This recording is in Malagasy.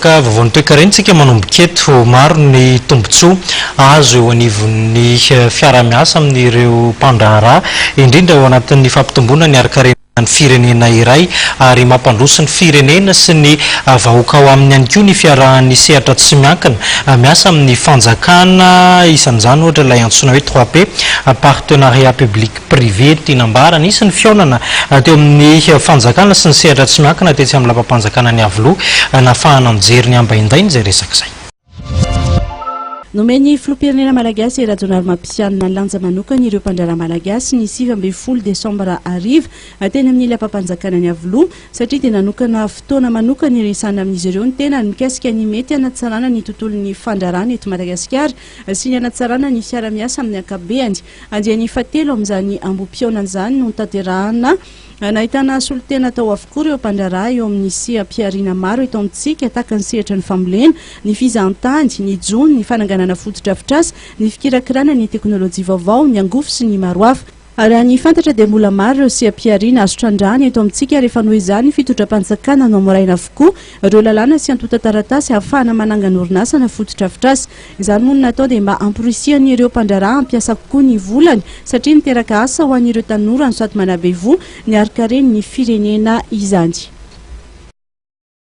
Vovony toekarentsika manomboka eto maro ny tombontsoa azo eo anivon'ny fiara-miasa amin'ireo mpandraharaha indrindra ao anatin'ny fampitomboana ny harikaren'ny firenena iray ary mampandroso ny firenena sy ny vahoaka ao amin'ny ihany koa ny fiarahan'ny sehatra tsy miankina miasa amin'ny fanjakana isan'izany ohatra ilay antsoina hoe 3P partenariat public privé tinambarana isy ny fionana teo amin'ny fanjakana sy ny sehatra tsy miankina tetsy amin'ny lampam-panjakana ny avoloha nafahana mijery ny ambaindainy izay resaka izay. Nomeny filoham-pirenena malagasy rajona mampiana lanja manokana ireo mpandraharaha malagasy ny 9 Desambra ariva teny amin'ny lampam-panjakana ny avoloha satria dia nanokana fotoana manokana iresana amin'izy ireo ny tena mikasika ny mety hanatsarana ny tontolon'ny fandraharahana eto Madagasikara sy ny hanatsarana ny fiara-miasa amin'ny ankapobeny. Andiany fahatelo amin'izany ambom-pionana izany no tanterahana nahitana solotena tao avokoa ireo mpandraharaha eo amin'ny seha-piarina maro eto amintsika tahaka ny sehatra ny fambolena, ny fizantany, ny jony, ny fananganana fotodrafitrasa, ny fikirakirana ny teknôlôjia vaovao, ny angofo sy ny maro hafa. Raha ny fantatra dia mbola maro ireo seha-piarina azo trandrahana eto amintsika rehefa noho izany fitondram-panjakana no amoraina avokoa ireo lalàna sy antota taratasy ahafahana manangana orinasa na fotodrafitrasa. Izany moa no natao dia mba hampirisiany ireo mpandraharaha hampiasa kokoa ny volany satria niteraka asa ho an'ireo tanora no sady manabe voa ny harikaren'ny firenena izany.